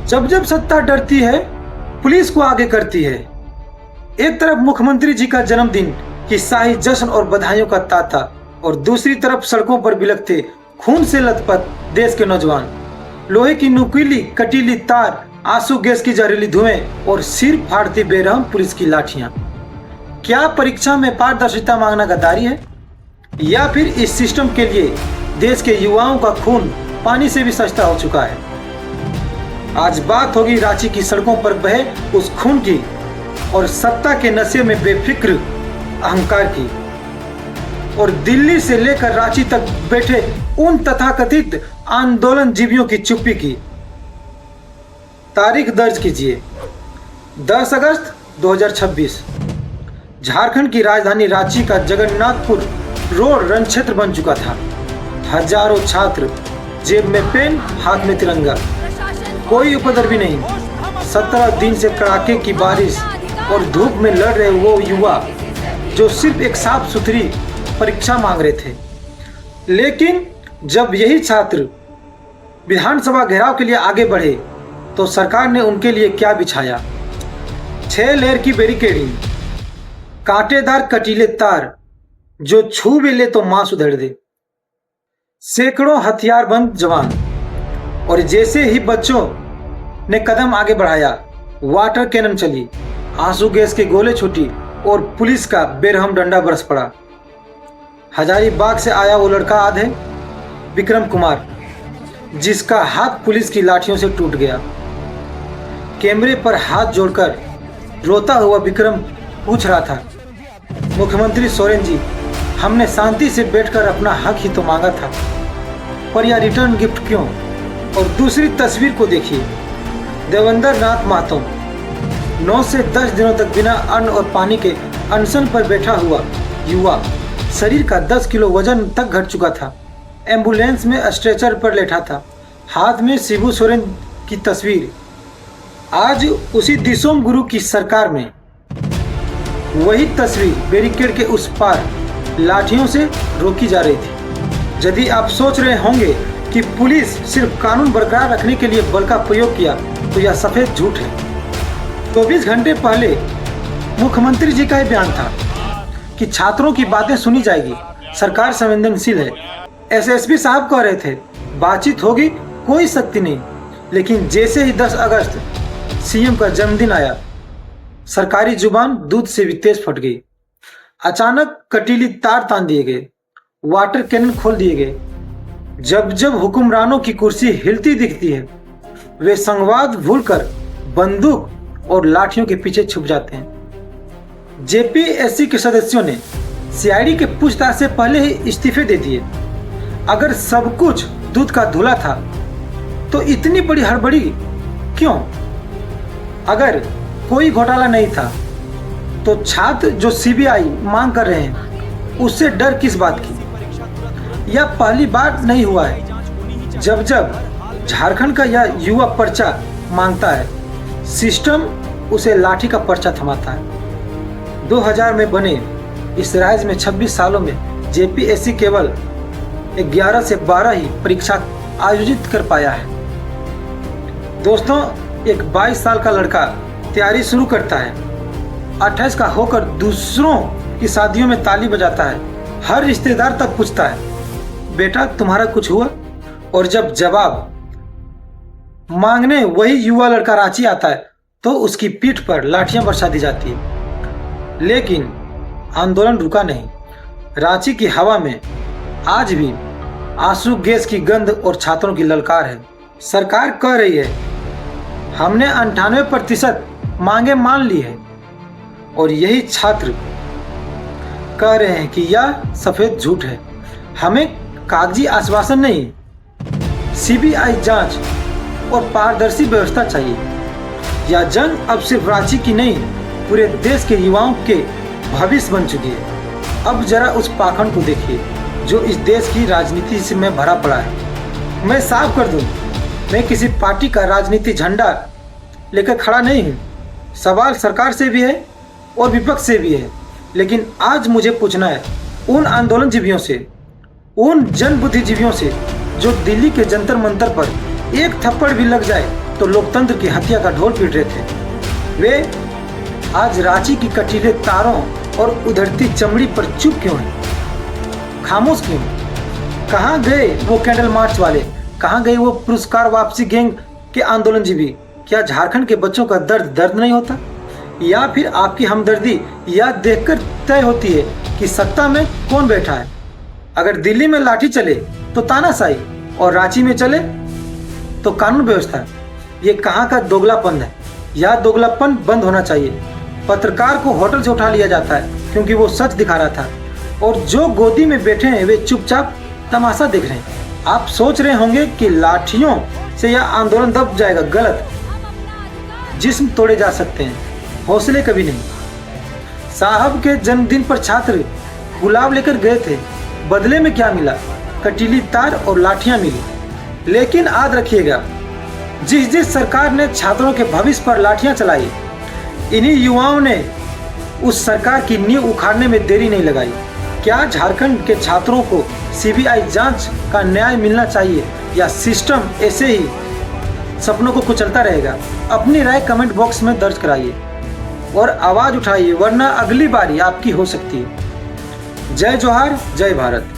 जब जब सत्ता डरती है, पुलिस को आगे करती है। एक तरफ मुख्यमंत्री जी का जन्मदिन की शाही जश्न और बधाइयों का तांता, और दूसरी तरफ सड़कों पर बिलखते खून से लथपथ देश के नौजवान। लोहे की नुकीली कटीली तार, आंसू गैस की जहरीली धुएं और सिर फाड़ती बेरहम पुलिस की लाठियां। क्या परीक्षा में पारदर्शिता मांगना गद्दारी है, या फिर इस सिस्टम के लिए देश के युवाओं का खून पानी से भी सस्ता हो चुका है? आज बात होगी रांची की सड़कों पर बहे उस खून की और सत्ता के नशे में बेफिक्र अहंकार की, और दिल्ली से लेकर रांची तक बैठे उन तथाकथित आंदोलन जीवियों की चुप्पी की। तारीख दर्ज कीजिए 10 अगस्त 2026। झारखंड की राजधानी रांची का जगन्नाथपुर रोड रण क्षेत्र बन चुका था। हजारों छात्र, जेब में पेन, हाथ में तिरंगा, कोई उपद्रवी नहीं। 17 दिन से कड़ाके की बारिश और धूप में लड़ रहे वो युवा जो सिर्फ एक साफ सुथरी परीक्षा मांग रहे थे। लेकिन जब यही छात्र विधानसभा घेराव के लिए आगे बढ़े तो सरकार ने उनके लिए क्या बिछाया? 6 लेयर की बैरिकेडिंग, कांटेदार कटीले तार जो छू भी ले तो मांस उधेड़ दे, सैकड़ों हथियारबंद जवान, और जैसे ही बच्चों ने कदम आगे बढ़ाया, वाटर कैनन चली, आंसू गैस के गोले छूटी और पुलिस का बेरहम डंडा बरस पड़ा। हजारीबाग से आया वो लड़का याद है, विक्रम कुमार, जिसका हाथ पुलिस की लाठियों से टूट गया। कैमरे पर हाथ जोड़कर रोता हुआ विक्रम पूछ रहा था, मुख्यमंत्री सोरेन जी, हमने शांति से बैठकर अपना हक ही तो मांगा था, पर यह रिटर्न गिफ्ट क्यों? और दूसरी तस्वीर को देखिए, देवेंद्र नाथ महतो 9 से 10 दिनों तक बिना अन्न और पानी के अनशन पर बैठा हुआ युवा, शरीर का 10 किलो वजन तक घट चुका था, एम्बुलेंस में स्ट्रेचर पर लेटा था, हाथ में शिबू सोरेन की तस्वीर। आज उसी दिसोम गुरु की सरकार में वही तस्वीर बैरिकेड के उस पार लाठियों से रोकी जा रही थी। यदि आप सोच रहे होंगे कि पुलिस सिर्फ कानून बरकरार रखने के लिए बल का प्रयोग किया, तो यह सफेद झूठ है। 24 घंटे पहले मुख्यमंत्री जी का यह बयान था कि छात्रों की बातें सुनी जाएगी, सरकार संवेदनशील है। एसएसपी साहब कह रहे थे बातचीत होगी, कोई शक्ति नहीं। लेकिन जैसे ही 10 अगस्त सीएम का जन्मदिन आया, सरकारी जुबान दूध से भी तेज फट गई। अचानक कटीली तार तान दिए गए, वाटर कैनन खोल दिए गए। जब जब हुक्मरानों की कुर्सी हिलती दिखती है, वे संवाद भूलकर बंदूक और लाठियों के पीछे छुप जाते हैं। जेपीएससी के सदस्यों ने सीआईडी के पूछताछ से पहले ही इस्तीफे दे दिए। अगर सब कुछ दूध का धुला था तो इतनी बड़ी हड़बड़ी क्यों? अगर कोई घोटाला नहीं था तो छात्र जो सीबीआई मांग कर रहे हैं, उससे डर किस बात की? यह पहली बार नहीं हुआ है जब जब झारखंड का यह युवा पर्चा मांगता है, सिस्टम उसे लाठी का पर्चा थमाता है। 2000 में बने इस राज्य में 26 सालों में जेपीएससी केवल 11 से 12 ही परीक्षा आयोजित कर पाया है। दोस्तों, एक 22 साल का लड़का तैयारी शुरू करता है, 28 का होकर दूसरों की शादियों में ताली बजाता है, हर रिश्तेदार तक पूछता है बेटा तुम्हारा कुछ हुआ? और जब जवाब मांगने वही युवा लड़का रांची आता है तो उसकी पीठ पर लाठियां बरसा दी जाती है। लेकिन आंदोलन रुका नहीं। रांची की हवा में आज भी आंसू गैस की गंध और छात्रों की ललकार है। सरकार कह रही है हमने 98% मांगे मान ली है, और यही छात्र कह रहे हैं कि यह सफेद झूठ है। हमें कागजी आश्वासन नहीं, सीबीआई जांच और पारदर्शी व्यवस्था चाहिए। यह जंग अब सिर्फ रांची की नहीं, पूरे देश के युवाओं के भविष्य बन चुकी है। अब जरा उस पाखंड को देखिए जो इस देश की राजनीति से में भरा पड़ा है। मैं साफ कर दूं, मैं किसी पार्टी का राजनीति झंडा लेकर खड़ा नहीं हूँ। सवाल सरकार से भी है और विपक्ष से भी है, लेकिन आज मुझे पूछना है उन आंदोलनजीवियों से, उन जन बुद्धिजीवियों से जो दिल्ली के जंतर मंतर पर एक थप्पड़ भी लग जाए तो लोकतंत्र की हत्या का ढोल पीट रहे थे। वे आज रांची की कटीले तारों और उधरती चमड़ी पर चुप क्यों हैं, खामोश क्यों? कहाँ गए वो कैंडल मार्च वाले, कहाँ गए वो पुरस्कार वापसी गैंग के आंदोलनजीवी? क्या झारखंड के बच्चों का दर्द दर्द नहीं होता? या फिर आपकी हमदर्दी यह देखकर तय होती है कि सत्ता में कौन बैठा है? अगर दिल्ली में लाठी चले तो तानाशाही और रांची में चले तो कानून व्यवस्था। ये कहाँ का दोगलापन है? यह दोगलापन बंद होना चाहिए। पत्रकार को होटल से उठा लिया जाता है क्योंकि वो सच दिखा रहा था, और जो गोदी में बैठे हैं वे चुपचाप तमाशा देख रहे हैं। आप सोच रहे होंगे कि लाठियों से यह आंदोलन दब जाएगा। गलत। जिस्म तोड़े जा सकते हैं, हौसले कभी नहीं। साहब के जन्मदिन पर छात्र गुलाब लेकर गए थे, बदले में क्या मिला? कटीली तार और लाठियां मिली। लेकिन याद रखिएगा, जिस सरकार ने छात्रों के भविष्य पर लाठियां चलाई, इन्हीं युवाओं ने उस सरकार की नींव उखाड़ने में देरी नहीं लगाई। क्या झारखंड के छात्रों को सीबीआई जांच का न्याय मिलना चाहिए, या सिस्टम ऐसे ही सपनों को कुचलता रहेगा? अपनी राय कमेंट बॉक्स में दर्ज कराइए और आवाज उठाइए, वरना अगली बारी आपकी हो सकती है। जय जोहार, जय भारत।